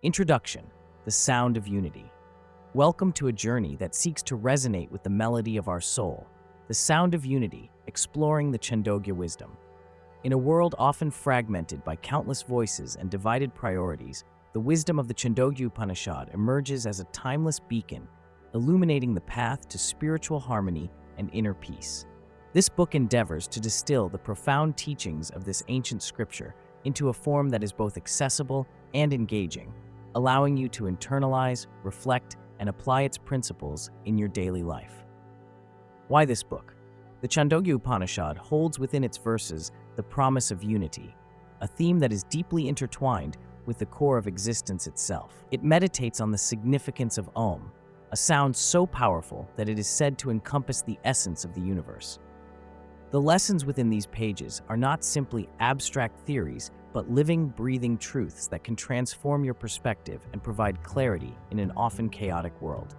Introduction: The Sound of Unity. Welcome to a journey that seeks to resonate with the melody of our soul, the sound of unity, exploring the Chandogya wisdom. In a world often fragmented by countless voices and divided priorities, the wisdom of the Chandogya Upanishad emerges as a timeless beacon, illuminating the path to spiritual harmony and inner peace. This book endeavors to distill the profound teachings of this ancient scripture into a form that is both accessible and engaging, allowing you to internalize, reflect, and apply its principles in your daily life. Why this book? The Chandogya Upanishad holds within its verses the promise of unity, a theme that is deeply intertwined with the core of existence itself. It meditates on the significance of Om, a sound so powerful that it is said to encompass the essence of the universe. The lessons within these pages are not simply abstract theories, but living, breathing truths that can transform your perspective and provide clarity in an often chaotic world.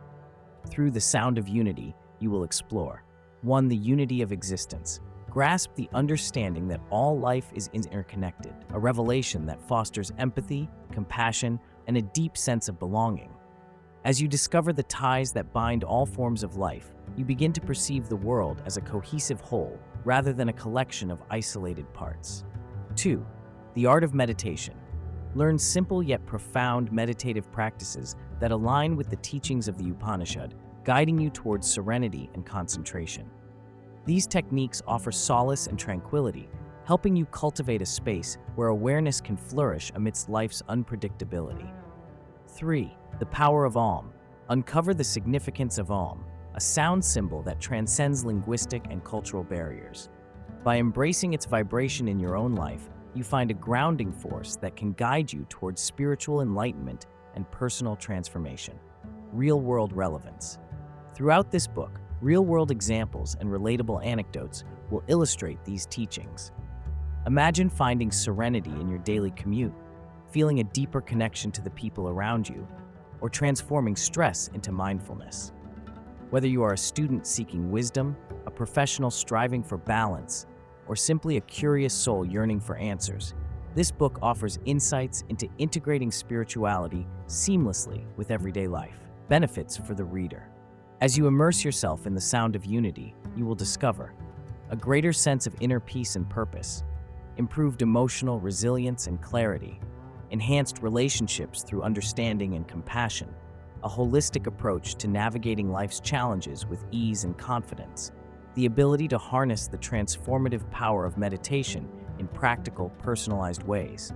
Through the sound of unity, you will explore 1. The unity of existence. Grasp the understanding that all life is interconnected, a revelation that fosters empathy, compassion, and a deep sense of belonging. As you discover the ties that bind all forms of life, you begin to perceive the world as a cohesive whole rather than a collection of isolated parts. 2. The art of meditation. Learn simple yet profound meditative practices that align with the teachings of the Upanishad, guiding you towards serenity and concentration. These techniques offer solace and tranquility, helping you cultivate a space where awareness can flourish amidst life's unpredictability. 3. The power of Om. Uncover the significance of Om, a sound symbol that transcends linguistic and cultural barriers. By embracing its vibration in your own life, you find a grounding force that can guide you towards spiritual enlightenment and personal transformation. Real-world relevance. Throughout this book, real-world examples and relatable anecdotes will illustrate these teachings. Imagine finding serenity in your daily commute, feeling a deeper connection to the people around you, or transforming stress into mindfulness. Whether you are a student seeking wisdom, a professional striving for balance, or simply a curious soul yearning for answers, this book offers insights into integrating spirituality seamlessly with everyday life. Benefits for the reader. As you immerse yourself in the sound of unity, you will discover a greater sense of inner peace and purpose, improved emotional resilience and clarity, enhanced relationships through understanding and compassion, a holistic approach to navigating life's challenges with ease and confidence, the ability to harness the transformative power of meditation in practical, personalized ways.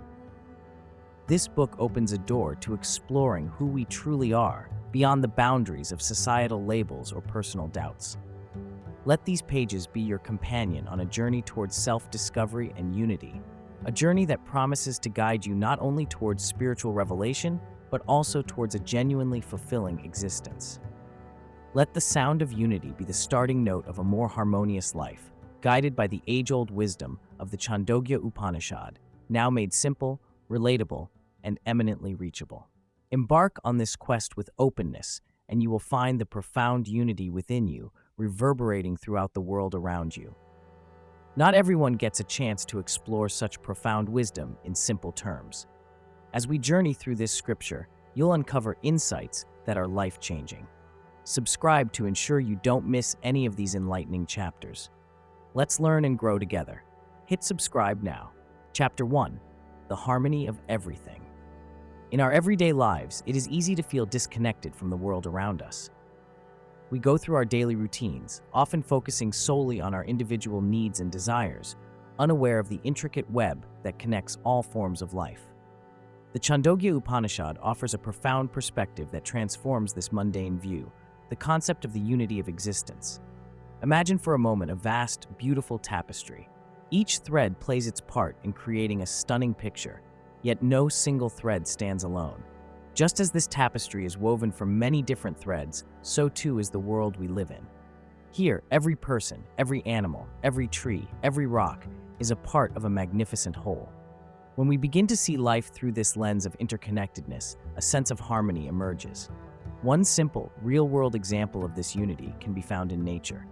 This book opens a door to exploring who we truly are beyond the boundaries of societal labels or personal doubts. Let these pages be your companion on a journey towards self-discovery and unity, a journey that promises to guide you not only towards spiritual revelation, but also towards a genuinely fulfilling existence. Let the sound of unity be the starting note of a more harmonious life, guided by the age-old wisdom of the Chandogya Upanishad, now made simple, relatable, and eminently reachable. Embark on this quest with openness, and you will find the profound unity within you reverberating throughout the world around you. Not everyone gets a chance to explore such profound wisdom in simple terms. As we journey through this scripture, you'll uncover insights that are life-changing. Subscribe to ensure you don't miss any of these enlightening chapters. Let's learn and grow together. Hit subscribe now. Chapter 1. The Harmony of Everything. In our everyday lives, it is easy to feel disconnected from the world around us. We go through our daily routines, often focusing solely on our individual needs and desires, unaware of the intricate web that connects all forms of life. The Chandogya Upanishad offers a profound perspective that transforms this mundane view, the concept of the unity of existence. Imagine for a moment a vast, beautiful tapestry. Each thread plays its part in creating a stunning picture, yet no single thread stands alone. Just as this tapestry is woven from many different threads, so too is the world we live in. Here, every person, every animal, every tree, every rock is a part of a magnificent whole. When we begin to see life through this lens of interconnectedness, a sense of harmony emerges. One simple, real-world example of this unity can be found in nature.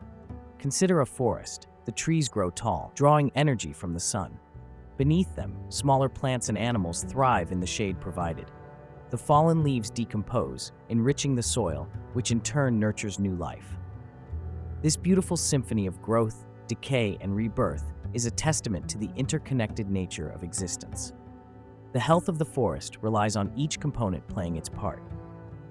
Consider a forest. The trees grow tall, drawing energy from the sun. Beneath them, smaller plants and animals thrive in the shade provided. The fallen leaves decompose, enriching the soil, which in turn nurtures new life. This beautiful symphony of growth, decay, and rebirth is a testament to the interconnected nature of existence. The health of the forest relies on each component playing its part.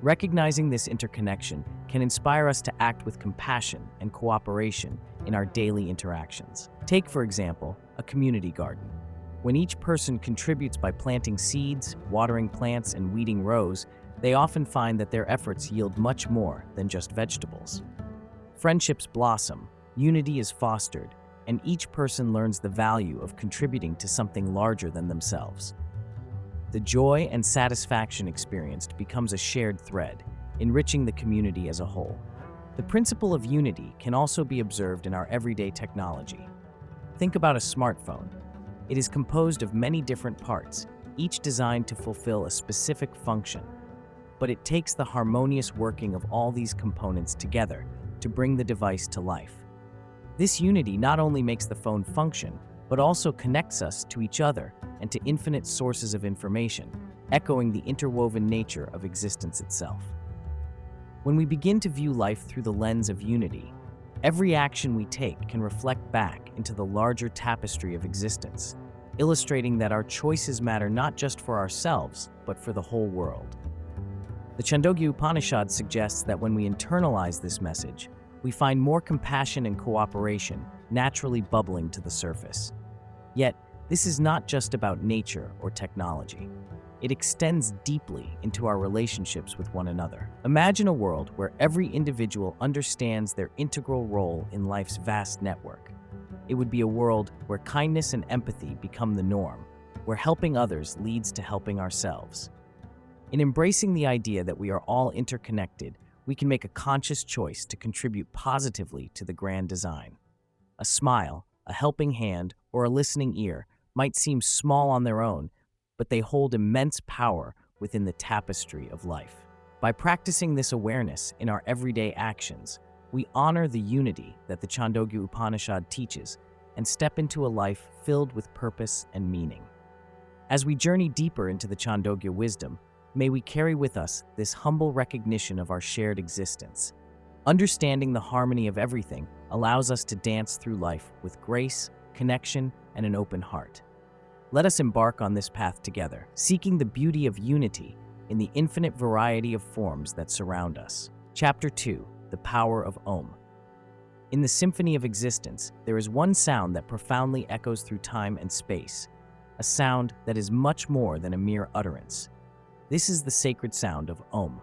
Recognizing this interconnection can inspire us to act with compassion and cooperation in our daily interactions. Take, for example, a community garden. When each person contributes by planting seeds, watering plants, and weeding rows, they often find that their efforts yield much more than just vegetables. Friendships blossom, unity is fostered, and each person learns the value of contributing to something larger than themselves. The joy and satisfaction experienced becomes a shared thread, enriching the community as a whole. The principle of unity can also be observed in our everyday technology. Think about a smartphone. It is composed of many different parts, each designed to fulfill a specific function. But it takes the harmonious working of all these components together to bring the device to life. This unity not only makes the phone function, but also connects us to each other and to infinite sources of information, echoing the interwoven nature of existence itself. When we begin to view life through the lens of unity, every action we take can reflect back into the larger tapestry of existence, illustrating that our choices matter not just for ourselves, but for the whole world. The Chandogya Upanishad suggests that when we internalize this message, we find more compassion and cooperation naturally bubbling to the surface. Yet, this is not just about nature or technology. It extends deeply into our relationships with one another. Imagine a world where every individual understands their integral role in life's vast network. It would be a world where kindness and empathy become the norm, where helping others leads to helping ourselves. In embracing the idea that we are all interconnected, we can make a conscious choice to contribute positively to the grand design. A smile, a helping hand, or a listening ear might seem small on their own, but they hold immense power within the tapestry of life. By practicing this awareness in our everyday actions, we honor the unity that the Chandogya Upanishad teaches and step into a life filled with purpose and meaning. As we journey deeper into the Chandogya wisdom, may we carry with us this humble recognition of our shared existence. Understanding the harmony of everything allows us to dance through life with grace, connection, and an open heart. Let us embark on this path together, seeking the beauty of unity in the infinite variety of forms that surround us. Chapter 2: The Power of Om. In the symphony of existence, there is one sound that profoundly echoes through time and space, a sound that is much more than a mere utterance. This is the sacred sound of Om.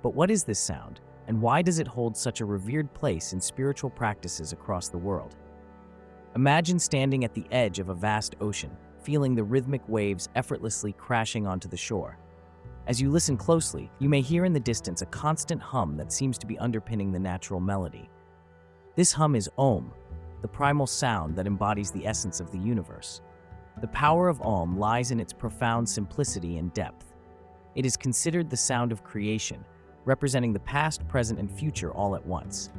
But what is this sound, and why does it hold such a revered place in spiritual practices across the world? Imagine standing at the edge of a vast ocean, feeling the rhythmic waves effortlessly crashing onto the shore. As you listen closely, you may hear in the distance a constant hum that seems to be underpinning the natural melody. This hum is Om, the primal sound that embodies the essence of the universe. The power of Om lies in its profound simplicity and depth. It is considered the sound of creation, representing the past, present, and future all at once.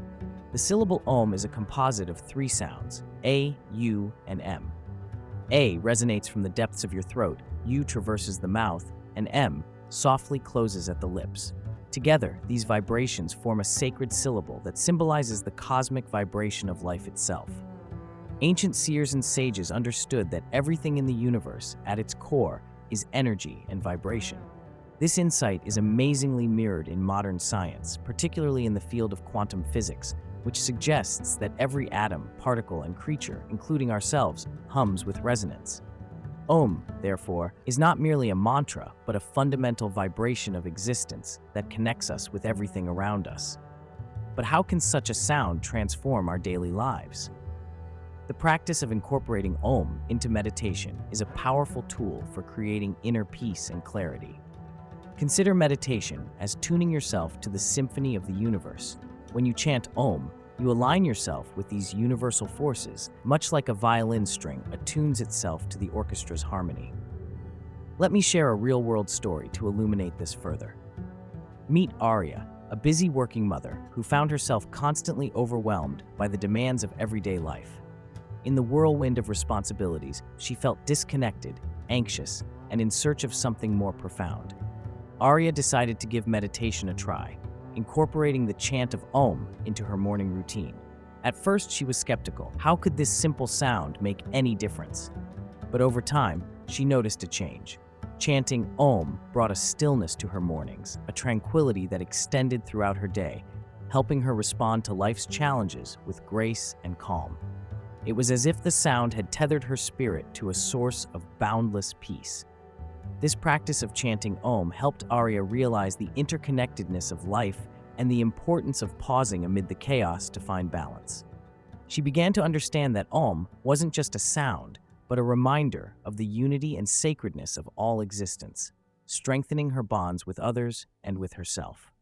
The syllable Om is a composite of three sounds, A, U, and M. A resonates from the depths of your throat, U traverses the mouth, and M softly closes at the lips. Together, these vibrations form a sacred syllable that symbolizes the cosmic vibration of life itself. Ancient seers and sages understood that everything in the universe, at its core, is energy and vibration. This insight is amazingly mirrored in modern science, particularly in the field of quantum physics, which suggests that every atom, particle, and creature, including ourselves, hums with resonance. Om, therefore, is not merely a mantra, but a fundamental vibration of existence that connects us with everything around us. But how can such a sound transform our daily lives? The practice of incorporating Om into meditation is a powerful tool for creating inner peace and clarity. Consider meditation as tuning yourself to the symphony of the universe. When you chant Om, you align yourself with these universal forces, much like a violin string attunes itself to the orchestra's harmony. Let me share a real-world story to illuminate this further. Meet Arya, a busy working mother who found herself constantly overwhelmed by the demands of everyday life. In the whirlwind of responsibilities, she felt disconnected, anxious, and in search of something more profound. Arya decided to give meditation a try, incorporating the chant of Om into her morning routine. At first, she was skeptical. How could this simple sound make any difference? But over time, she noticed a change. Chanting Om brought a stillness to her mornings, a tranquility that extended throughout her day, helping her respond to life's challenges with grace and calm. It was as if the sound had tethered her spirit to a source of boundless peace. This practice of chanting Om helped Arya realize the interconnectedness of life and the importance of pausing amid the chaos to find balance. She began to understand that Om wasn't just a sound, but a reminder of the unity and sacredness of all existence, strengthening her bonds with others and with herself.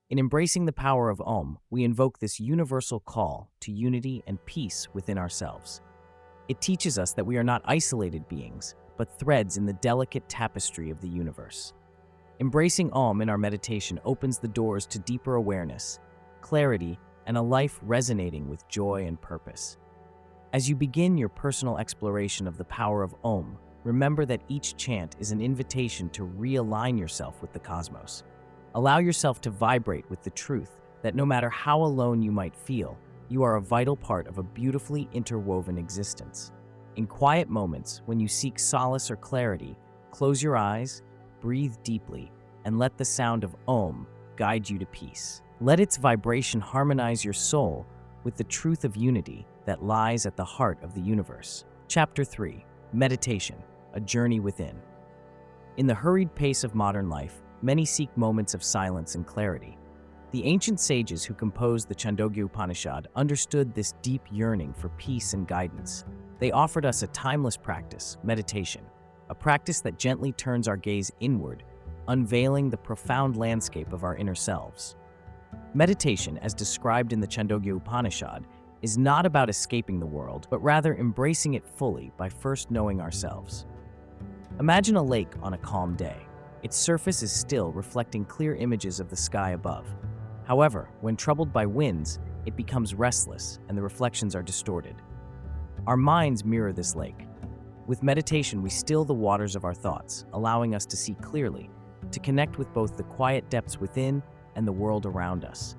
In embracing the power of Om, we invoke this universal call to unity and peace within ourselves. It teaches us that we are not isolated beings, but threads in the delicate tapestry of the universe. Embracing Om in our meditation opens the doors to deeper awareness, clarity, and a life resonating with joy and purpose. As you begin your personal exploration of the power of Om, remember that each chant is an invitation to realign yourself with the cosmos. Allow yourself to vibrate with the truth that no matter how alone you might feel, you are a vital part of a beautifully interwoven existence. In quiet moments, when you seek solace or clarity, close your eyes, breathe deeply, and let the sound of Om guide you to peace. Let its vibration harmonize your soul with the truth of unity that lies at the heart of the universe. Chapter 3. Meditation, a journey within. In the hurried pace of modern life, many seek moments of silence and clarity. The ancient sages who composed the Chandogya Upanishad understood this deep yearning for peace and guidance. They offered us a timeless practice, meditation, a practice that gently turns our gaze inward, unveiling the profound landscape of our inner selves. Meditation, as described in the Chandogya Upanishad, is not about escaping the world, but rather embracing it fully by first knowing ourselves. Imagine a lake on a calm day. Its surface is still, reflecting clear images of the sky above. However, when troubled by winds, it becomes restless and the reflections are distorted. Our minds mirror this lake. With meditation, we still the waters of our thoughts, allowing us to see clearly, to connect with both the quiet depths within and the world around us.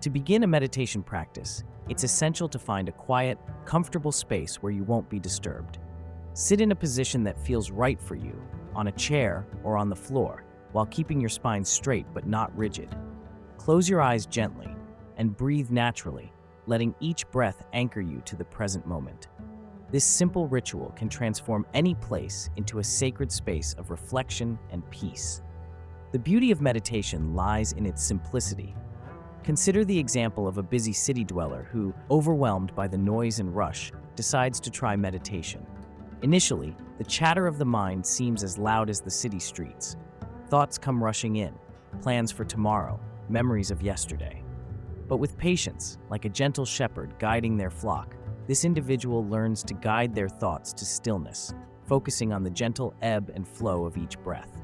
To begin a meditation practice, it's essential to find a quiet, comfortable space where you won't be disturbed. Sit in a position that feels right for you, on a chair or on the floor, while keeping your spine straight but not rigid. Close your eyes gently and breathe naturally, letting each breath anchor you to the present moment. This simple ritual can transform any place into a sacred space of reflection and peace. The beauty of meditation lies in its simplicity. Consider the example of a busy city dweller who, overwhelmed by the noise and rush, decides to try meditation. Initially, the chatter of the mind seems as loud as the city streets. Thoughts come rushing in, plans for tomorrow, memories of yesterday. But with patience, like a gentle shepherd guiding their flock, this individual learns to guide their thoughts to stillness, focusing on the gentle ebb and flow of each breath.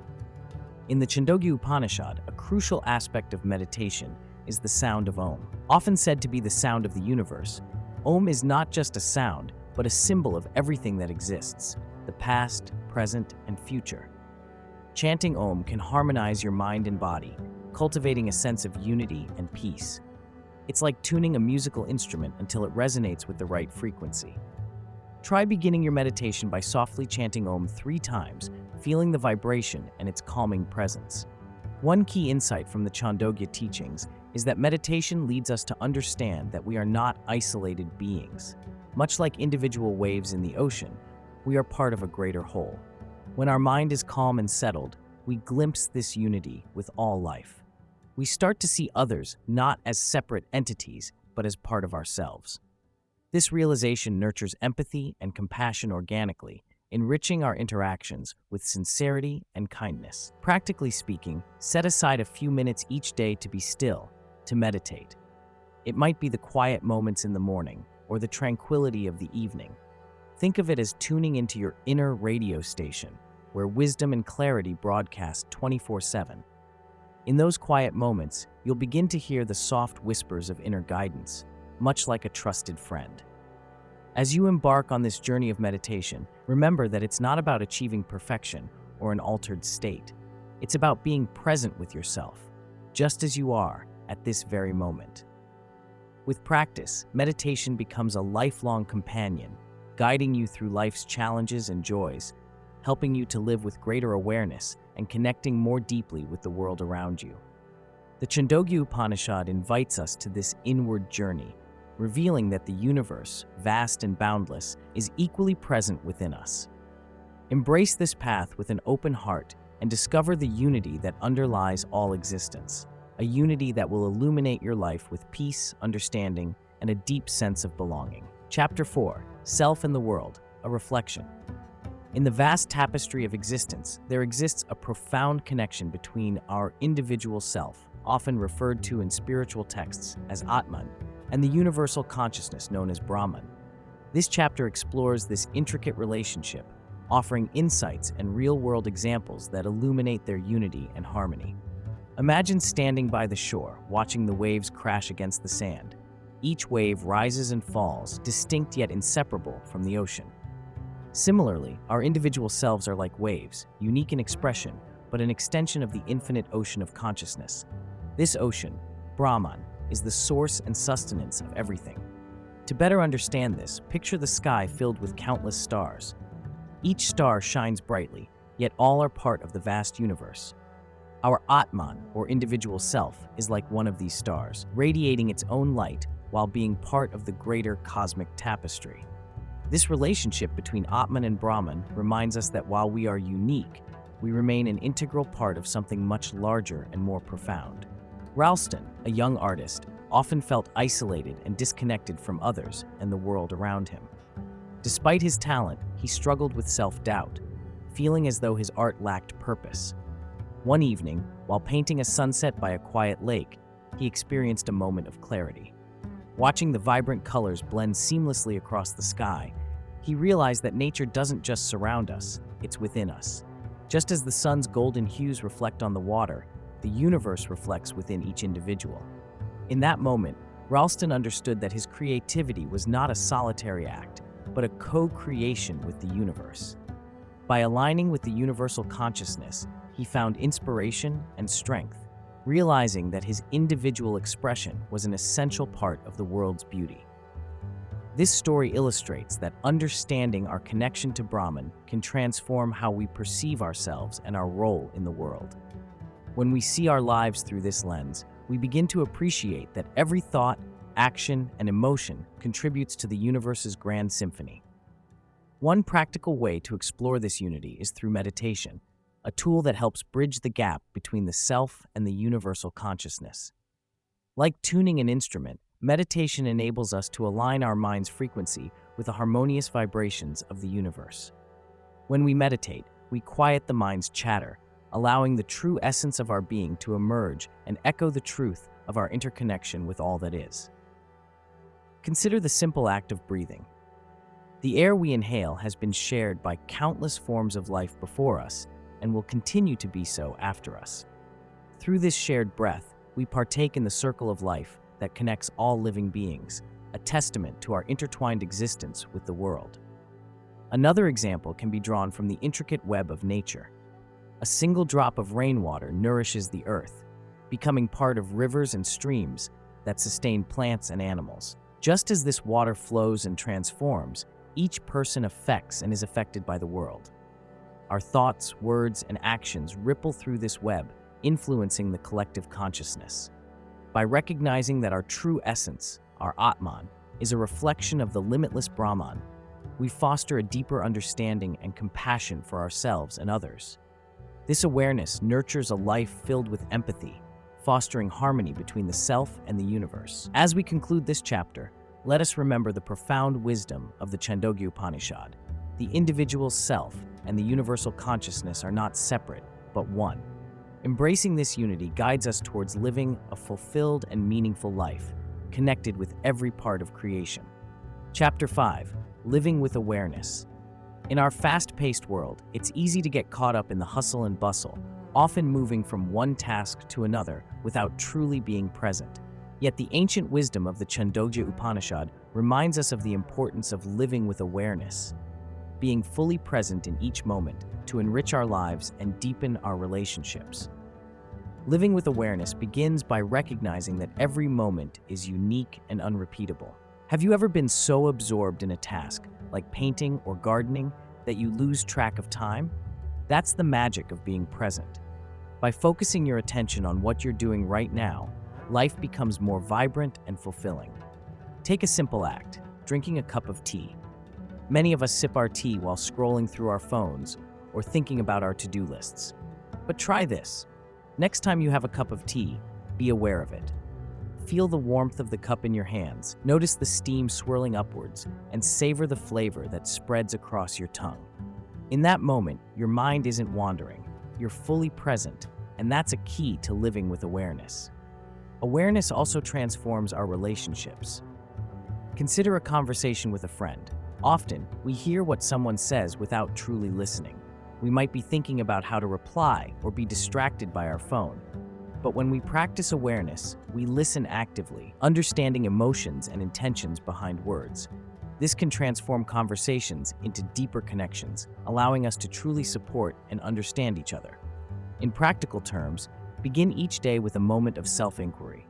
In the Chandogya Upanishad, a crucial aspect of meditation is the sound of Om. Often said to be the sound of the universe, Om is not just a sound, but a symbol of everything that exists, the past, present, and future. Chanting Om can harmonize your mind and body, cultivating a sense of unity and peace. It's like tuning a musical instrument until it resonates with the right frequency. Try beginning your meditation by softly chanting Om 3 times, feeling the vibration and its calming presence. One key insight from the Chandogya teachings is that meditation leads us to understand that we are not isolated beings. Much like individual waves in the ocean, we are part of a greater whole. When our mind is calm and settled, we glimpse this unity with all life. We start to see others not as separate entities, but as part of ourselves. This realization nurtures empathy and compassion organically, enriching our interactions with sincerity and kindness. Practically speaking, set aside a few minutes each day to be still, to meditate. It might be the quiet moments in the morning or the tranquility of the evening. Think of it as tuning into your inner radio station, where wisdom and clarity broadcast 24/7. In those quiet moments, you'll begin to hear the soft whispers of inner guidance, much like a trusted friend. As you embark on this journey of meditation, remember that it's not about achieving perfection or an altered state. It's about being present with yourself, just as you are at this very moment. With practice, meditation becomes a lifelong companion, guiding you through life's challenges and joys, helping you to live with greater awareness and connecting more deeply with the world around you. The Chandogya Upanishad invites us to this inward journey, revealing that the universe, vast and boundless, is equally present within us. Embrace this path with an open heart and discover the unity that underlies all existence, a unity that will illuminate your life with peace, understanding, and a deep sense of belonging. Chapter 4: Self and the World, a Reflection. In the vast tapestry of existence, there exists a profound connection between our individual self, often referred to in spiritual texts as Atman, and the universal consciousness known as Brahman. This chapter explores this intricate relationship, offering insights and real-world examples that illuminate their unity and harmony. Imagine standing by the shore, watching the waves crash against the sand. Each wave rises and falls, distinct yet inseparable from the ocean. Similarly, our individual selves are like waves, unique in expression, but an extension of the infinite ocean of consciousness. This ocean, Brahman, is the source and sustenance of everything. To better understand this, picture the sky filled with countless stars. Each star shines brightly, yet all are part of the vast universe. Our Atman, or individual self, is like one of these stars, radiating its own light while being part of the greater cosmic tapestry. This relationship between Atman and Brahman reminds us that while we are unique, we remain an integral part of something much larger and more profound. Ralston, a young artist, often felt isolated and disconnected from others and the world around him. Despite his talent, he struggled with self-doubt, feeling as though his art lacked purpose. One evening, while painting a sunset by a quiet lake, he experienced a moment of clarity. Watching the vibrant colors blend seamlessly across the sky, he realized that nature doesn't just surround us, it's within us. Just as the sun's golden hues reflect on the water, the universe reflects within each individual. In that moment, Ralston understood that his creativity was not a solitary act, but a co-creation with the universe. By aligning with the universal consciousness, he found inspiration and strength, realizing that his individual expression was an essential part of the world's beauty. This story illustrates that understanding our connection to Brahman can transform how we perceive ourselves and our role in the world. When we see our lives through this lens, we begin to appreciate that every thought, action, and emotion contributes to the universe's grand symphony. One practical way to explore this unity is through meditation, a tool that helps bridge the gap between the self and the universal consciousness. Like tuning an instrument, meditation enables us to align our mind's frequency with the harmonious vibrations of the universe. When we meditate, we quiet the mind's chatter, allowing the true essence of our being to emerge and echo the truth of our interconnection with all that is. Consider the simple act of breathing. The air we inhale has been shared by countless forms of life before us and will continue to be so after us. Through this shared breath, we partake in the circle of life that connects all living beings, a testament to our intertwined existence with the world. Another example can be drawn from the intricate web of nature. A single drop of rainwater nourishes the earth, becoming part of rivers and streams that sustain plants and animals. Just as this water flows and transforms, each person affects and is affected by the world. Our thoughts, words, and actions ripple through this web, influencing the collective consciousness. By recognizing that our true essence, our Atman, is a reflection of the limitless Brahman, we foster a deeper understanding and compassion for ourselves and others. This awareness nurtures a life filled with empathy, fostering harmony between the self and the universe. As we conclude this chapter, let us remember the profound wisdom of the Chandogya Upanishad. The individual self and the universal consciousness are not separate, but one. Embracing this unity guides us towards living a fulfilled and meaningful life, connected with every part of creation. Chapter 5: Living with Awareness. In our fast-paced world, it's easy to get caught up in the hustle and bustle, often moving from one task to another without truly being present. Yet the ancient wisdom of the Chandogya Upanishad reminds us of the importance of living with awareness. being fully present in each moment to enrich our lives and deepen our relationships. Living with awareness begins by recognizing that every moment is unique and unrepeatable. Have you ever been so absorbed in a task, like painting or gardening, that you lose track of time? That's the magic of being present. By focusing your attention on what you're doing right now, life becomes more vibrant and fulfilling. Take a simple act, drinking a cup of tea. Many of us sip our tea while scrolling through our phones or thinking about our to-do lists. But try this. Next time you have a cup of tea, be aware of it. Feel the warmth of the cup in your hands, notice the steam swirling upwards, and savor the flavor that spreads across your tongue. In that moment, your mind isn't wandering, you're fully present, and that's a key to living with awareness. Awareness also transforms our relationships. Consider a conversation with a friend. Often, we hear what someone says without truly listening. We might be thinking about how to reply or be distracted by our phone. But when we practice awareness, we listen actively, understanding emotions and intentions behind words. This can transform conversations into deeper connections, allowing us to truly support and understand each other. In practical terms, begin each day with a moment of self-inquiry.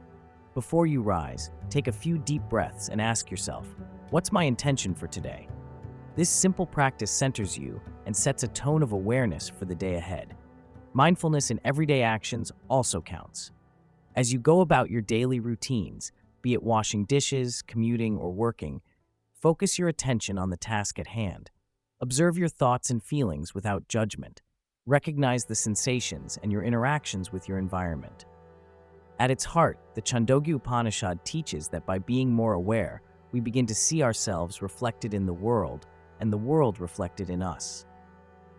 Before you rise, take a few deep breaths and ask yourself, what's my intention for today? This simple practice centers you and sets a tone of awareness for the day ahead. Mindfulness in everyday actions also counts. As you go about your daily routines, be it washing dishes, commuting, or working, focus your attention on the task at hand. Observe your thoughts and feelings without judgment. Recognize the sensations and your interactions with your environment. At its heart, the Chandogya Upanishad teaches that by being more aware, we begin to see ourselves reflected in the world and the world reflected in us.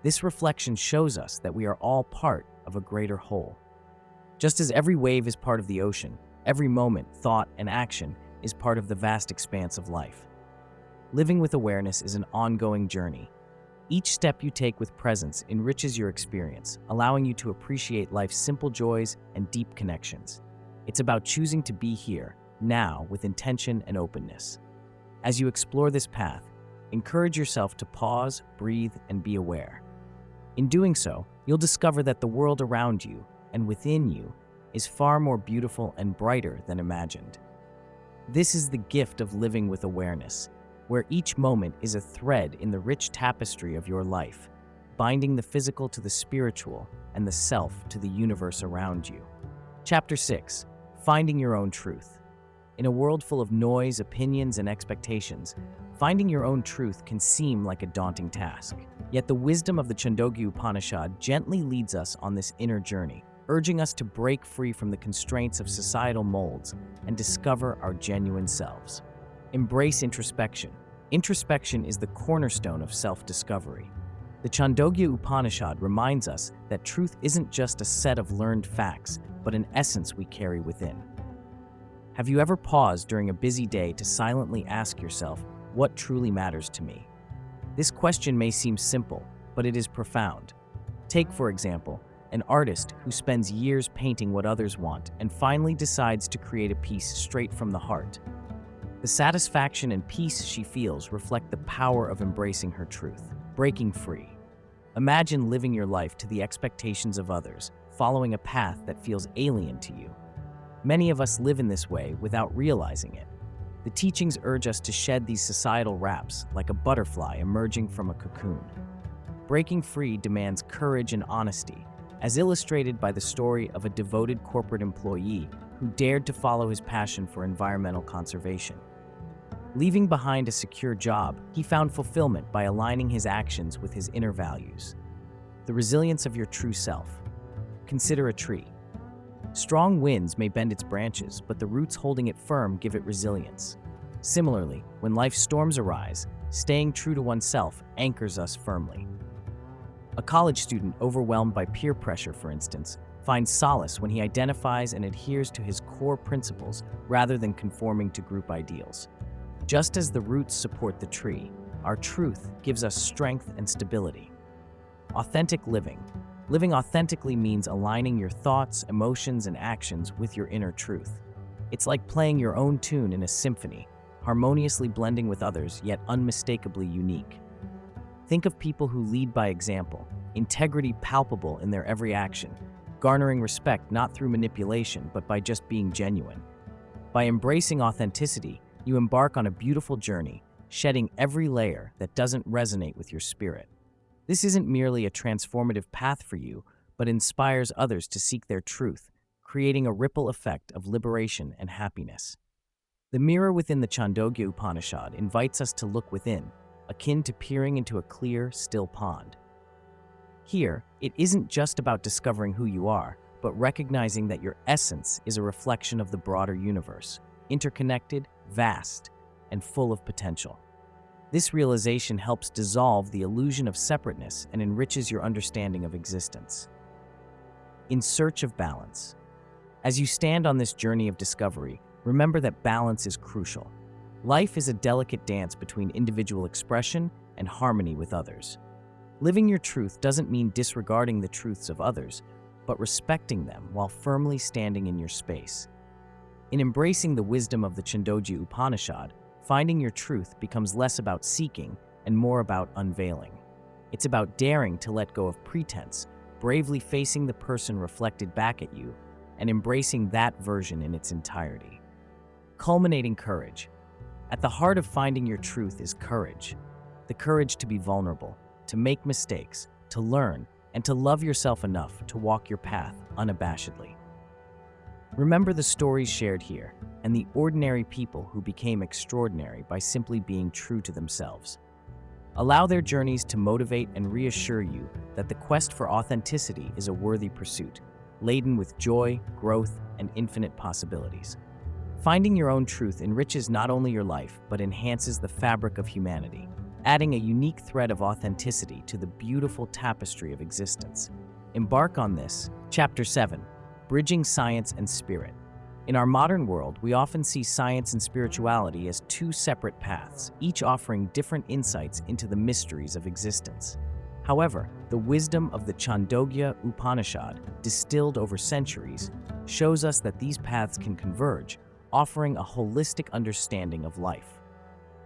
This reflection shows us that we are all part of a greater whole. Just as every wave is part of the ocean, every moment, thought, and action is part of the vast expanse of life. Living with awareness is an ongoing journey. Each step you take with presence enriches your experience, allowing you to appreciate life's simple joys and deep connections. It's about choosing to be here, now, with intention and openness. As you explore this path, encourage yourself to pause, breathe, and be aware. In doing so, you'll discover that the world around you and within you is far more beautiful and brighter than imagined. This is the gift of living with awareness, where each moment is a thread in the rich tapestry of your life, binding the physical to the spiritual and the self to the universe around you. Chapter 6. Finding Your Own Truth. In a world full of noise, opinions, and expectations, finding your own truth can seem like a daunting task. Yet the wisdom of the Chandogya Upanishad gently leads us on this inner journey, urging us to break free from the constraints of societal molds and discover our genuine selves. Embrace introspection. Introspection is the cornerstone of self-discovery. The Chandogya Upanishad reminds us that truth isn't just a set of learned facts, but an essence we carry within. Have you ever paused during a busy day to silently ask yourself, what truly matters to me? This question may seem simple, but it is profound. Take, for example, an artist who spends years painting what others want and finally decides to create a piece straight from the heart. The satisfaction and peace she feels reflect the power of embracing her truth, breaking free. Imagine living your life to the expectations of others, following a path that feels alien to you. Many of us live in this way without realizing it. The teachings urge us to shed these societal wraps like a butterfly emerging from a cocoon. Breaking free demands courage and honesty, as illustrated by the story of a devoted corporate employee who dared to follow his passion for environmental conservation. Leaving behind a secure job, he found fulfillment by aligning his actions with his inner values. The resilience of your true self. Consider a tree. Strong winds may bend its branches, but the roots holding it firm give it resilience. Similarly, when life's storms arise, staying true to oneself anchors us firmly. A college student overwhelmed by peer pressure, for instance, finds solace when he identifies and adheres to his core principles rather than conforming to group ideals. Just as the roots support the tree, our truth gives us strength and stability. Authentic living. Living authentically means aligning your thoughts, emotions, and actions with your inner truth. It's like playing your own tune in a symphony, harmoniously blending with others, yet unmistakably unique. Think of people who lead by example, integrity palpable in their every action, garnering respect not through manipulation but by just being genuine. By embracing authenticity, you embark on a beautiful journey, shedding every layer that doesn't resonate with your spirit. This isn't merely a transformative path for you, but inspires others to seek their truth, creating a ripple effect of liberation and happiness. The mirror within the Chandogya Upanishad invites us to look within, akin to peering into a clear, still pond. Here, it isn't just about discovering who you are, but recognizing that your essence is a reflection of the broader universe, interconnected, vast, and full of potential. This realization helps dissolve the illusion of separateness and enriches your understanding of existence. In search of balance. As you stand on this journey of discovery, remember that balance is crucial. Life is a delicate dance between individual expression and harmony with others. Living your truth doesn't mean disregarding the truths of others, but respecting them while firmly standing in your space. In embracing the wisdom of the Chandogya Upanishad, finding your truth becomes less about seeking and more about unveiling. It's about daring to let go of pretense, bravely facing the person reflected back at you, and embracing that version in its entirety. Culminating courage. At the heart of finding your truth is courage. The courage to be vulnerable, to make mistakes, to learn, and to love yourself enough to walk your path unabashedly. Remember the stories shared here and the ordinary people who became extraordinary by simply being true to themselves. Allow their journeys to motivate and reassure you that the quest for authenticity is a worthy pursuit, laden with joy, growth, and infinite possibilities. Finding your own truth enriches not only your life, but enhances the fabric of humanity, adding a unique thread of authenticity to the beautiful tapestry of existence. Embark on this. Chapter 7. Bridging Science and Spirit. In our modern world, we often see science and spirituality as two separate paths, each offering different insights into the mysteries of existence. However, the wisdom of the Chandogya Upanishad, distilled over centuries, shows us that these paths can converge, offering a holistic understanding of life.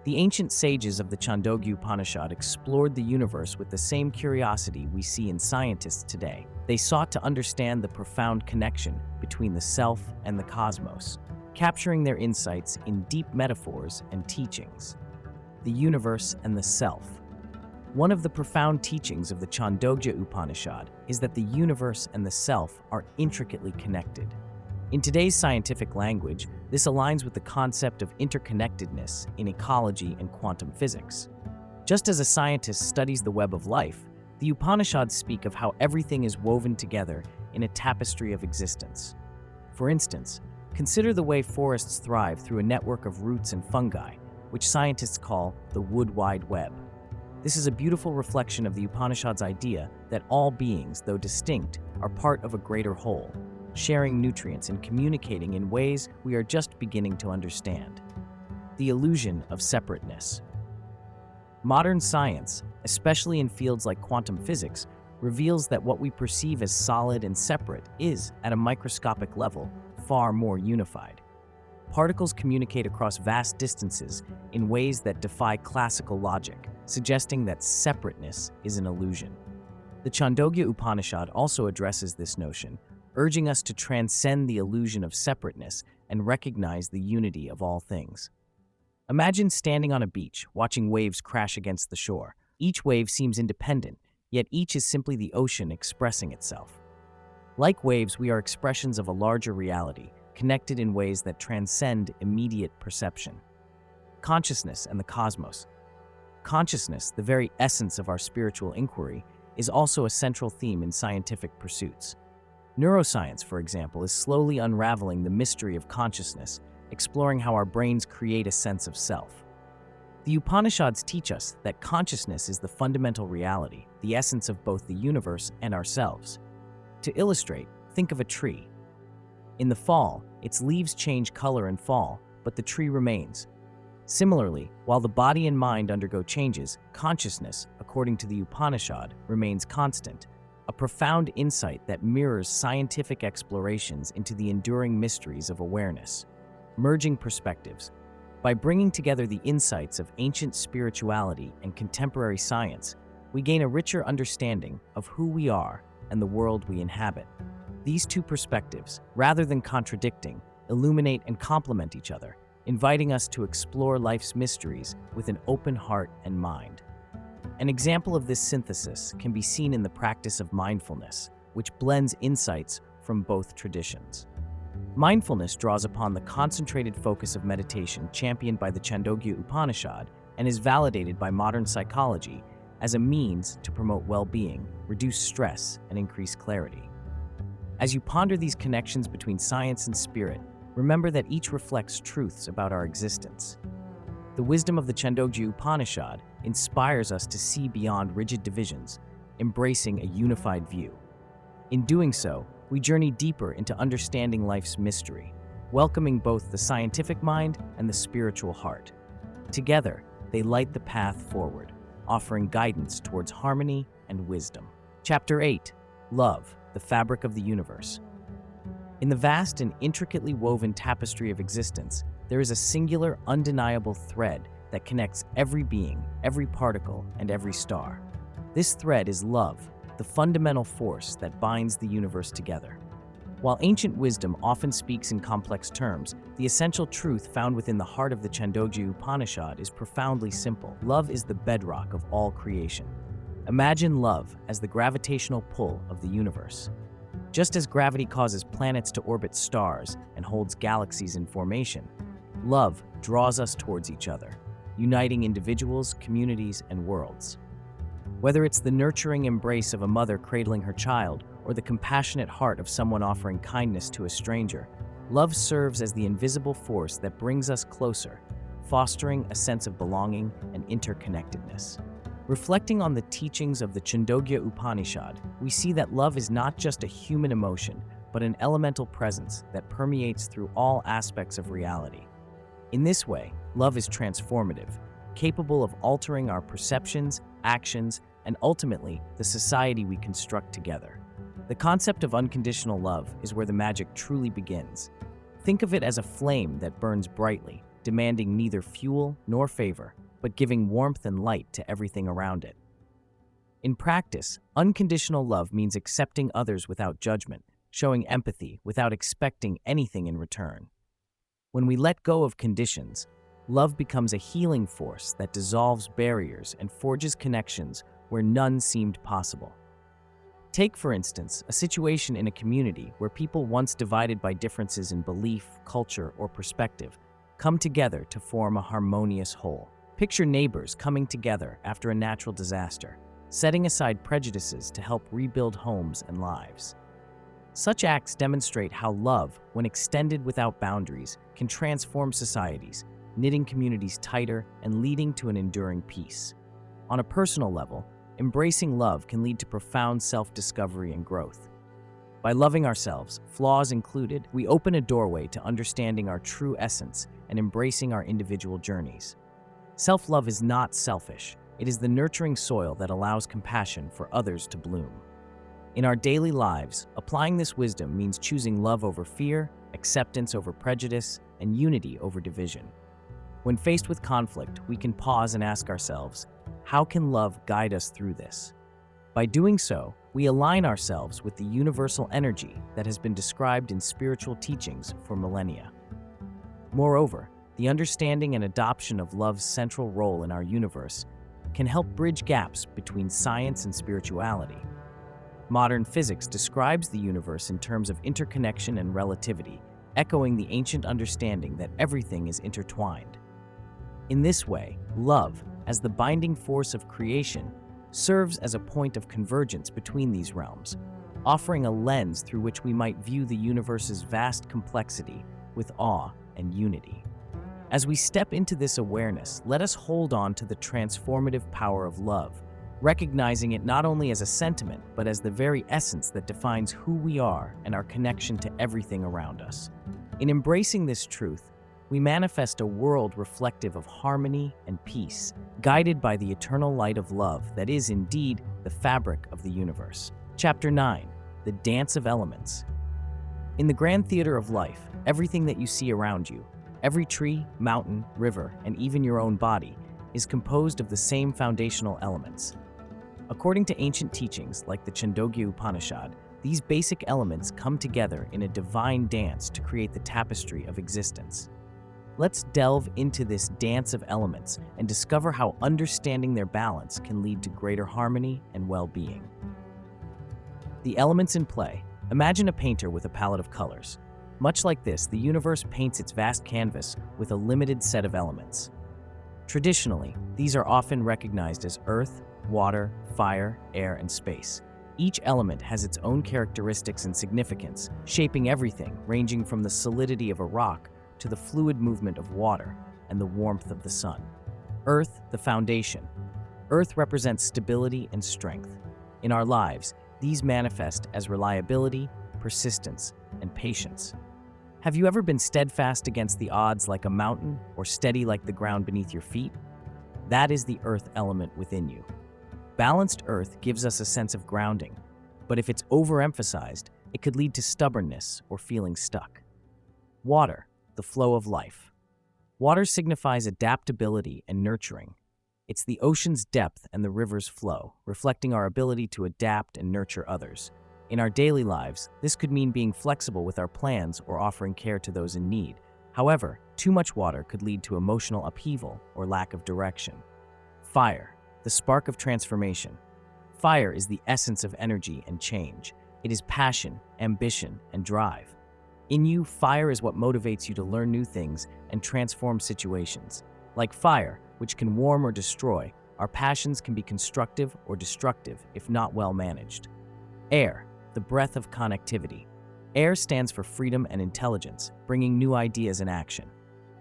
The ancient sages of the Chandogya Upanishad explored the universe with the same curiosity we see in scientists today. They sought to understand the profound connection between the self and the cosmos, capturing their insights in deep metaphors and teachings. The universe and the self. One of the profound teachings of the Chandogya Upanishad is that the universe and the self are intricately connected. In today's scientific language, this aligns with the concept of interconnectedness in ecology and quantum physics. Just as a scientist studies the web of life, the Upanishads speak of how everything is woven together in a tapestry of existence. For instance, consider the way forests thrive through a network of roots and fungi, which scientists call the wood wide web. This is a beautiful reflection of the Upanishads' idea that all beings, though distinct, are part of a greater whole, sharing nutrients and communicating in ways we are just beginning to understand. The illusion of separateness. Modern science, especially in fields like quantum physics, reveals that what we perceive as solid and separate is, at a microscopic level, far more unified. Particles communicate across vast distances in ways that defy classical logic, suggesting that separateness is an illusion. The Chandogya Upanishad also addresses this notion, urging us to transcend the illusion of separateness and recognize the unity of all things. Imagine standing on a beach, watching waves crash against the shore. Each wave seems independent, yet each is simply the ocean expressing itself. Like waves, we are expressions of a larger reality, connected in ways that transcend immediate perception. Consciousness and the cosmos. Consciousness, the very essence of our spiritual inquiry, is also a central theme in scientific pursuits. Neuroscience, for example, is slowly unraveling the mystery of consciousness, exploring how our brains create a sense of self. The Upanishads teach us that consciousness is the fundamental reality, the essence of both the universe and ourselves. To illustrate, think of a tree. In the fall, its leaves change color and fall, but the tree remains. Similarly, while the body and mind undergo changes, consciousness, according to the Upanishad, remains constant, a profound insight that mirrors scientific explorations into the enduring mysteries of awareness. Merging perspectives. By bringing together the insights of ancient spirituality and contemporary science, we gain a richer understanding of who we are and the world we inhabit. These two perspectives, rather than contradicting, illuminate and complement each other, inviting us to explore life's mysteries with an open heart and mind. An example of this synthesis can be seen in the practice of mindfulness, which blends insights from both traditions. Mindfulness draws upon the concentrated focus of meditation championed by the Chandogya Upanishad and is validated by modern psychology as a means to promote well-being, reduce stress, and increase clarity. As you ponder these connections between science and spirit, remember that each reflects truths about our existence. The wisdom of the Chandogya Upanishad inspires us to see beyond rigid divisions, embracing a unified view. In doing so, we journey deeper into understanding life's mystery, welcoming both the scientific mind and the spiritual heart. Together, they light the path forward, offering guidance towards harmony and wisdom. Chapter 8. Love, the Fabric of the Universe. In the vast and intricately woven tapestry of existence, there is a singular, undeniable thread that connects every being, every particle, and every star. This thread is love, the fundamental force that binds the universe together. While ancient wisdom often speaks in complex terms, the essential truth found within the heart of the Chandogya Upanishad is profoundly simple. Love is the bedrock of all creation. Imagine love as the gravitational pull of the universe. Just as gravity causes planets to orbit stars and holds galaxies in formation, love draws us towards each other, uniting individuals, communities, and worlds. Whether it's the nurturing embrace of a mother cradling her child or the compassionate heart of someone offering kindness to a stranger, love serves as the invisible force that brings us closer, fostering a sense of belonging and interconnectedness. Reflecting on the teachings of the Chandogya Upanishad, we see that love is not just a human emotion, but an elemental presence that permeates through all aspects of reality. In this way, love is transformative, capable of altering our perceptions, actions, and ultimately, the society we construct together. The concept of unconditional love is where the magic truly begins. Think of it as a flame that burns brightly, demanding neither fuel nor favor, but giving warmth and light to everything around it. In practice, unconditional love means accepting others without judgment, showing empathy without expecting anything in return. When we let go of conditions, love becomes a healing force that dissolves barriers and forges connections where none seemed possible. Take, for instance, a situation in a community where people once divided by differences in belief, culture, or perspective come together to form a harmonious whole. Picture neighbors coming together after a natural disaster, setting aside prejudices to help rebuild homes and lives. Such acts demonstrate how love, when extended without boundaries, can transform societies, knitting communities tighter and leading to an enduring peace. On a personal level, embracing love can lead to profound self-discovery and growth. By loving ourselves, flaws included, we open a doorway to understanding our true essence and embracing our individual journeys. Self-love is not selfish. It is the nurturing soil that allows compassion for others to bloom. In our daily lives, applying this wisdom means choosing love over fear, acceptance over prejudice, and unity over division. When faced with conflict, we can pause and ask ourselves, how can love guide us through this? By doing so, we align ourselves with the universal energy that has been described in spiritual teachings for millennia. Moreover, the understanding and adoption of love's central role in our universe can help bridge gaps between science and spirituality. Modern physics describes the universe in terms of interconnection and relativity, echoing the ancient understanding that everything is intertwined. In this way, love, as the binding force of creation, serves as a point of convergence between these realms, offering a lens through which we might view the universe's vast complexity with awe and unity. As we step into this awareness, let us hold on to the transformative power of love, recognizing it not only as a sentiment, but as the very essence that defines who we are and our connection to everything around us. In embracing this truth, we manifest a world reflective of harmony and peace, guided by the eternal light of love that is indeed the fabric of the universe. Chapter 9. The Dance of Elements. In the grand theater of life, everything that you see around you, every tree, mountain, river, and even your own body, is composed of the same foundational elements. According to ancient teachings like the Chandogya Upanishad, these basic elements come together in a divine dance to create the tapestry of existence. Let's delve into this dance of elements and discover how understanding their balance can lead to greater harmony and well-being. The elements in play. Imagine a painter with a palette of colors. Much like this, the universe paints its vast canvas with a limited set of elements. Traditionally, these are often recognized as earth, water, fire, air, and space. Each element has its own characteristics and significance, shaping everything, ranging from the solidity of a rock to the fluid movement of water and the warmth of the sun. Earth, the foundation. Earth represents stability and strength. In our lives, these manifest as reliability, persistence, and patience. Have you ever been steadfast against the odds like a mountain or steady like the ground beneath your feet? That is the earth element within you. Balanced earth gives us a sense of grounding, but if it's overemphasized, it could lead to stubbornness or feeling stuck. Water, the flow of life. Water signifies adaptability and nurturing. It's the ocean's depth and the river's flow, reflecting our ability to adapt and nurture others. In our daily lives, this could mean being flexible with our plans or offering care to those in need. However, too much water could lead to emotional upheaval or lack of direction. Fire, the spark of transformation. Fire is the essence of energy and change. It is passion, ambition, and drive. In you, fire is what motivates you to learn new things and transform situations. Like fire, which can warm or destroy, our passions can be constructive or destructive if not well managed. Air, the breath of connectivity. Air stands for freedom and intelligence, bringing new ideas and action.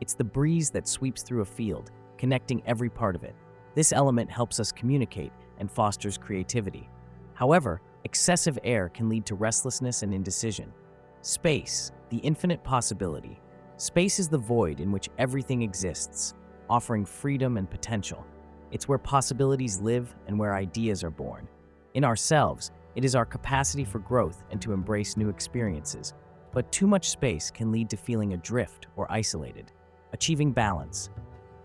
It's the breeze that sweeps through a field, connecting every part of it. This element helps us communicate and fosters creativity. However, excessive air can lead to restlessness and indecision. Space, the infinite possibility. Space is the void in which everything exists, offering freedom and potential. It's where possibilities live and where ideas are born. In ourselves, it is our capacity for growth and to embrace new experiences. But too much space can lead to feeling adrift or isolated. Achieving balance.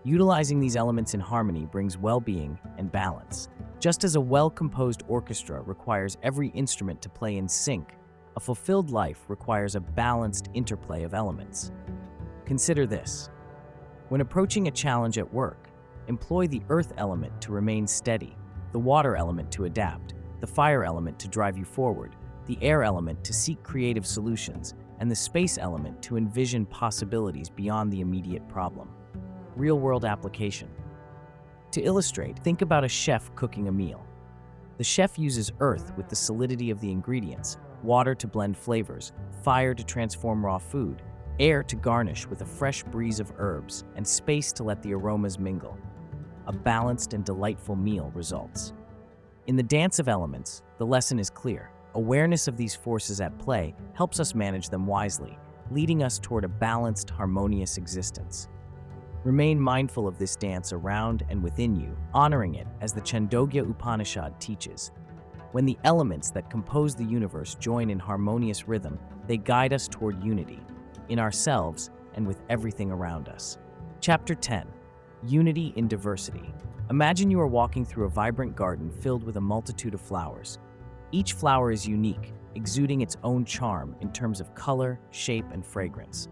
Utilizing these elements in harmony brings well-being and balance. Just as a well-composed orchestra requires every instrument to play in sync, a fulfilled life requires a balanced interplay of elements. Consider this. When approaching a challenge at work, employ the earth element to remain steady, the water element to adapt, the fire element to drive you forward, the air element to seek creative solutions, and the space element to envision possibilities beyond the immediate problem. Real-world application. To illustrate, think about a chef cooking a meal. The chef uses earth with the solidity of the ingredients, water to blend flavors, fire to transform raw food, air to garnish with a fresh breeze of herbs, and space to let the aromas mingle. A balanced and delightful meal results. In the dance of elements, the lesson is clear. Awareness of these forces at play helps us manage them wisely, leading us toward a balanced, harmonious existence. Remain mindful of this dance around and within you, honoring it as the Chandogya Upanishad teaches. When the elements that compose the universe join in harmonious rhythm, they guide us toward unity, in ourselves and with everything around us. Chapter 10. Unity in Diversity. Imagine you are walking through a vibrant garden filled with a multitude of flowers. Each flower is unique, exuding its own charm in terms of color, shape, and fragrance.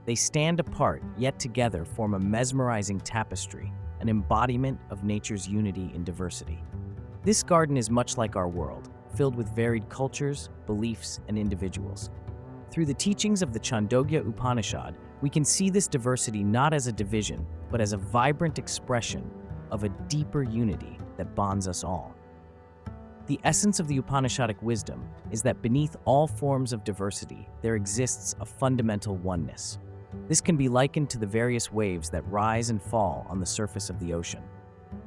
They stand apart, yet together form a mesmerizing tapestry, an embodiment of nature's unity in diversity. This garden is much like our world, filled with varied cultures, beliefs, and individuals. Through the teachings of the Chandogya Upanishad, we can see this diversity not as a division, but as a vibrant expression of a deeper unity that bonds us all. The essence of the Upanishadic wisdom is that beneath all forms of diversity, there exists a fundamental oneness. This can be likened to the various waves that rise and fall on the surface of the ocean.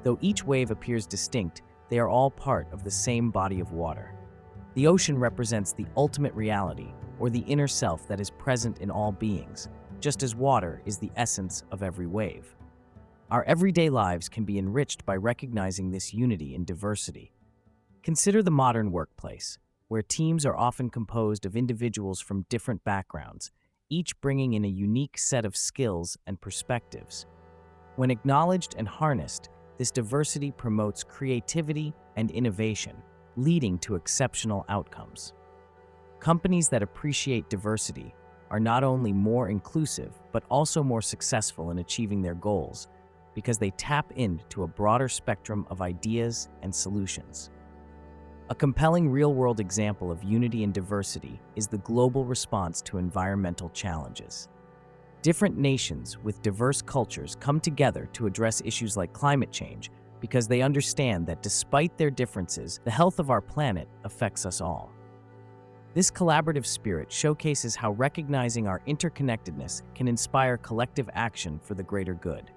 Though each wave appears distinct, they are all part of the same body of water. The ocean represents the ultimate reality, or the inner self that is present in all beings, just as water is the essence of every wave. Our everyday lives can be enriched by recognizing this unity in diversity. Consider the modern workplace, where teams are often composed of individuals from different backgrounds, each bringing in a unique set of skills and perspectives. When acknowledged and harnessed, this diversity promotes creativity and innovation, leading to exceptional outcomes. Companies that appreciate diversity are not only more inclusive, but also more successful in achieving their goals because they tap into a broader spectrum of ideas and solutions. A compelling real-world example of unity and diversity is the global response to environmental challenges. Different nations with diverse cultures come together to address issues like climate change because they understand that despite their differences, the health of our planet affects us all. This collaborative spirit showcases how recognizing our interconnectedness can inspire collective action for the greater good.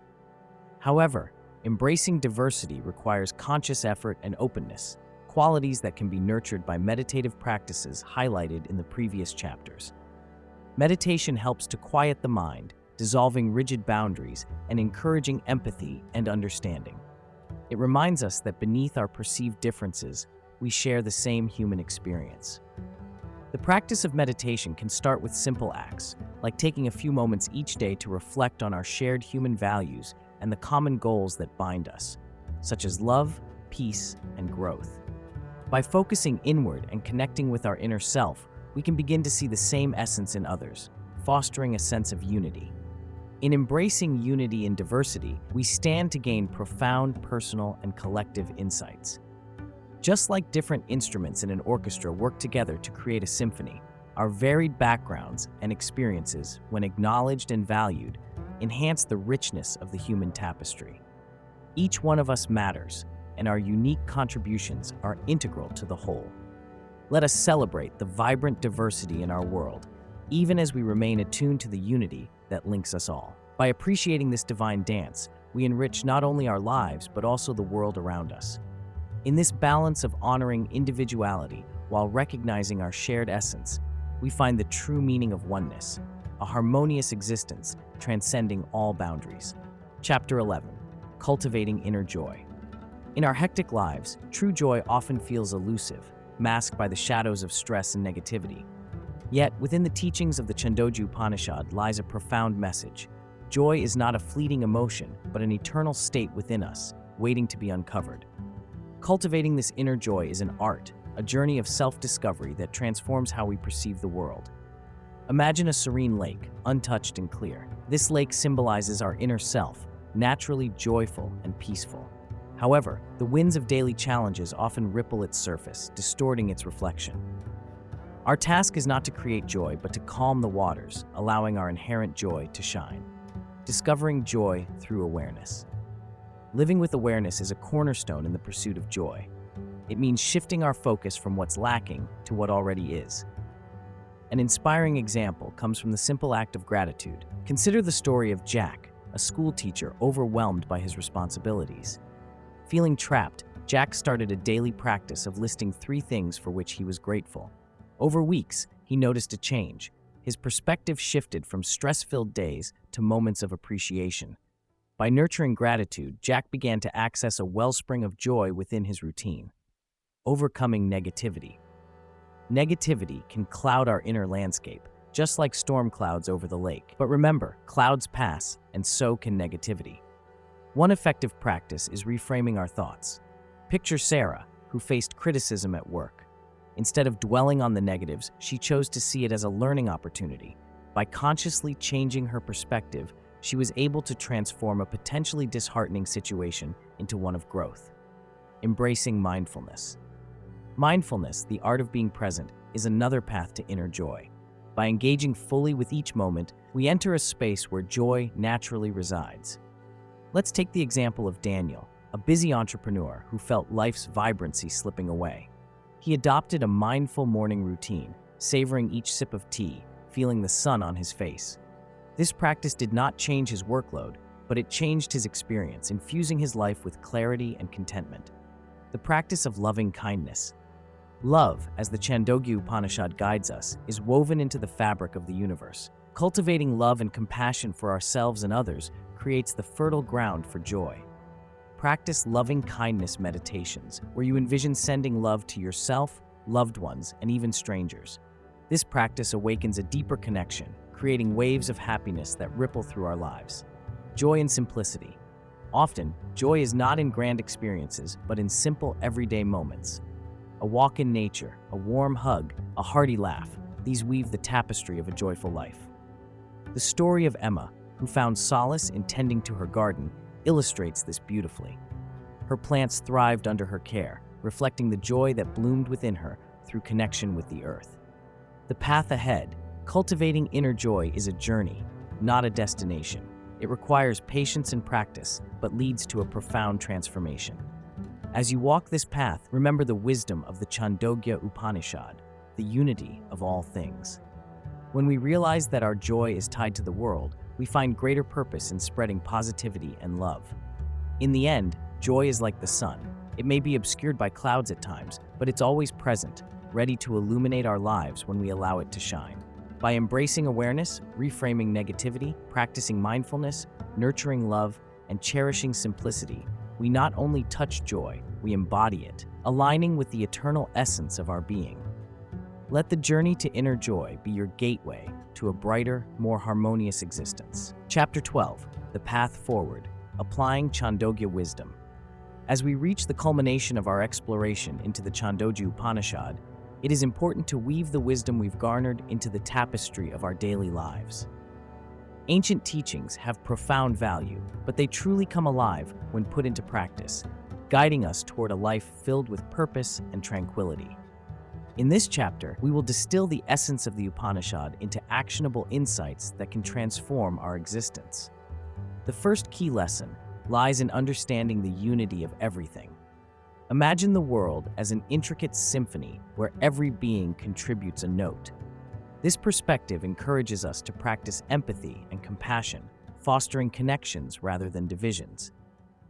However, embracing diversity requires conscious effort and openness, qualities that can be nurtured by meditative practices highlighted in the previous chapters. Meditation helps to quiet the mind, dissolving rigid boundaries and encouraging empathy and understanding. It reminds us that beneath our perceived differences, we share the same human experience. The practice of meditation can start with simple acts, like taking a few moments each day to reflect on our shared human values and the common goals that bind us, such as love, peace, and growth. By focusing inward and connecting with our inner self, we can begin to see the same essence in others, fostering a sense of unity. In embracing unity and diversity, we stand to gain profound personal and collective insights. Just like different instruments in an orchestra work together to create a symphony, our varied backgrounds and experiences, when acknowledged and valued, enhance the richness of the human tapestry. Each one of us matters, and our unique contributions are integral to the whole. Let us celebrate the vibrant diversity in our world, even as we remain attuned to the unity that links us all. By appreciating this divine dance, we enrich not only our lives, but also the world around us. In this balance of honoring individuality while recognizing our shared essence, we find the true meaning of oneness, a harmonious existence transcending all boundaries. Chapter 11. Cultivating Inner Joy. In our hectic lives, true joy often feels elusive, masked by the shadows of stress and negativity. Yet, within the teachings of the Chandogya Upanishad lies a profound message. Joy is not a fleeting emotion, but an eternal state within us, waiting to be uncovered. Cultivating this inner joy is an art, a journey of self-discovery that transforms how we perceive the world. Imagine a serene lake, untouched and clear. This lake symbolizes our inner self, naturally joyful and peaceful. However, the winds of daily challenges often ripple its surface, distorting its reflection. Our task is not to create joy, but to calm the waters, allowing our inherent joy to shine. Discovering joy through awareness. Living with awareness is a cornerstone in the pursuit of joy. It means shifting our focus from what's lacking to what already is. An inspiring example comes from the simple act of gratitude. Consider the story of Jack, a school teacher overwhelmed by his responsibilities. Feeling trapped, Jack started a daily practice of listing 3 things for which he was grateful. Over weeks, he noticed a change. His perspective shifted from stress-filled days to moments of appreciation. By nurturing gratitude, Jack began to access a wellspring of joy within his routine. Overcoming negativity. Negativity can cloud our inner landscape, just like storm clouds over the lake. But remember, clouds pass, and so can negativity. One effective practice is reframing our thoughts. Picture Sarah, who faced criticism at work. Instead of dwelling on the negatives, she chose to see it as a learning opportunity. By consciously changing her perspective, she was able to transform a potentially disheartening situation into one of growth. Embracing mindfulness. Mindfulness, the art of being present, is another path to inner joy. By engaging fully with each moment, we enter a space where joy naturally resides. Let's take the example of Daniel, a busy entrepreneur who felt life's vibrancy slipping away. He adopted a mindful morning routine, savoring each sip of tea, feeling the sun on his face. This practice did not change his workload, but it changed his experience, infusing his life with clarity and contentment. The practice of loving kindness. Love, as the Chandogya Upanishad guides us, is woven into the fabric of the universe. Cultivating love and compassion for ourselves and others creates the fertile ground for joy. Practice loving kindness meditations, where you envision sending love to yourself, loved ones, and even strangers. This practice awakens a deeper connection, creating waves of happiness that ripple through our lives. Joy and simplicity. Often, joy is not in grand experiences, but in simple, everyday moments. A walk in nature, a warm hug, a hearty laugh, these weave the tapestry of a joyful life. The story of Emma, who found solace in tending to her garden, illustrates this beautifully. Her plants thrived under her care, reflecting the joy that bloomed within her through connection with the earth. The path ahead, cultivating inner joy, is a journey, not a destination. It requires patience and practice, but leads to a profound transformation. As you walk this path, remember the wisdom of the Chandogya Upanishad, the unity of all things. When we realize that our joy is tied to the world, we find greater purpose in spreading positivity and love. In the end, joy is like the sun. It may be obscured by clouds at times, but it's always present, ready to illuminate our lives when we allow it to shine. By embracing awareness, reframing negativity, practicing mindfulness, nurturing love, and cherishing simplicity, we not only touch joy, we embody it, aligning with the eternal essence of our being. Let the journey to inner joy be your gateway to a brighter, more harmonious existence. Chapter 12, The Path Forward, Applying Chandogya Wisdom. As we reach the culmination of our exploration into the Chandogya Upanishad, it is important to weave the wisdom we've garnered into the tapestry of our daily lives. Ancient teachings have profound value, but they truly come alive when put into practice, guiding us toward a life filled with purpose and tranquility. In this chapter, we will distill the essence of the Upanishad into actionable insights that can transform our existence. The first key lesson lies in understanding the unity of everything. Imagine the world as an intricate symphony where every being contributes a note. This perspective encourages us to practice empathy and compassion, fostering connections rather than divisions.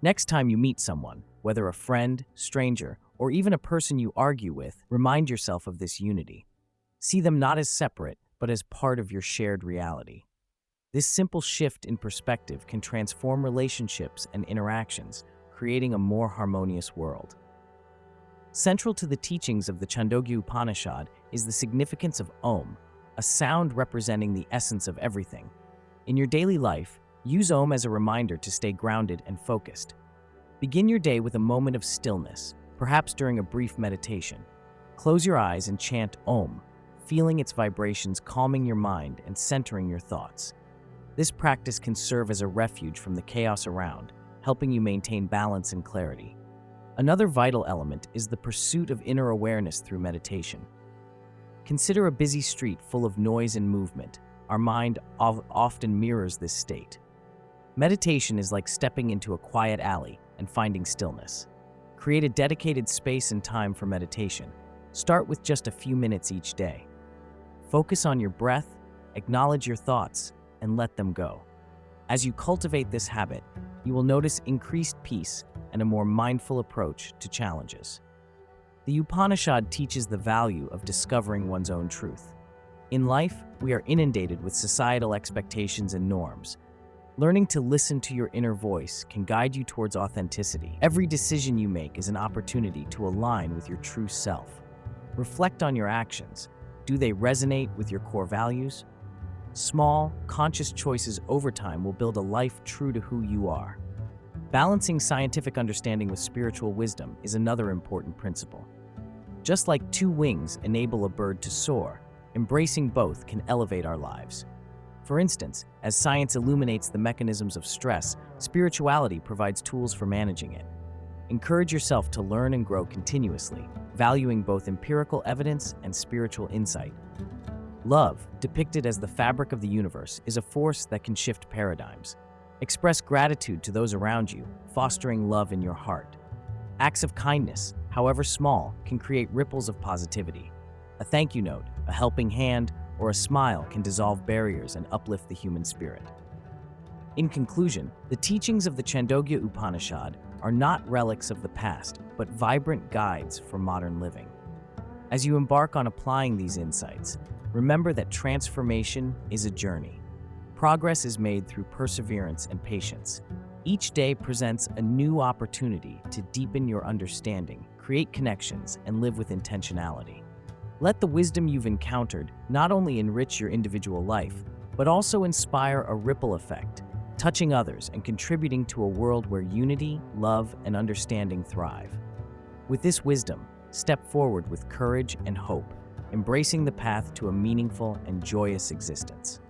Next time you meet someone, whether a friend, stranger, or even a person you argue with, remind yourself of this unity. See them not as separate, but as part of your shared reality. This simple shift in perspective can transform relationships and interactions, creating a more harmonious world. Central to the teachings of the Chandogya Upanishad is the significance of Om, a sound representing the essence of everything. In your daily life, use Om as a reminder to stay grounded and focused. Begin your day with a moment of stillness, perhaps during a brief meditation. Close your eyes and chant Om, feeling its vibrations calming your mind and centering your thoughts. This practice can serve as a refuge from the chaos around, helping you maintain balance and clarity. Another vital element is the pursuit of inner awareness through meditation. Consider a busy street full of noise and movement. Our mind often mirrors this state. Meditation is like stepping into a quiet alley and finding stillness. Create a dedicated space and time for meditation. Start with just a few minutes each day. Focus on your breath, acknowledge your thoughts, and let them go. As you cultivate this habit, you will notice increased peace and a more mindful approach to challenges. The Upanishad teaches the value of discovering one's own truth. In life, we are inundated with societal expectations and norms. Learning to listen to your inner voice can guide you towards authenticity. Every decision you make is an opportunity to align with your true self. Reflect on your actions. Do they resonate with your core values? Small, conscious choices over time will build a life true to who you are. Balancing scientific understanding with spiritual wisdom is another important principle. Just like two wings enable a bird to soar, embracing both can elevate our lives. For instance, as science illuminates the mechanisms of stress, spirituality provides tools for managing it. Encourage yourself to learn and grow continuously, valuing both empirical evidence and spiritual insight. Love, depicted as the fabric of the universe, is a force that can shift paradigms. Express gratitude to those around you, fostering love in your heart. Acts of kindness, however small, can create ripples of positivity. A thank you note, a helping hand, or a smile can dissolve barriers and uplift the human spirit. In conclusion, the teachings of the Chandogya Upanishad are not relics of the past, but vibrant guides for modern living. As you embark on applying these insights, remember that transformation is a journey. Progress is made through perseverance and patience. Each day presents a new opportunity to deepen your understanding, create connections, and live with intentionality. Let the wisdom you've encountered not only enrich your individual life, but also inspire a ripple effect, touching others and contributing to a world where unity, love, and understanding thrive. With this wisdom, step forward with courage and hope, embracing the path to a meaningful and joyous existence.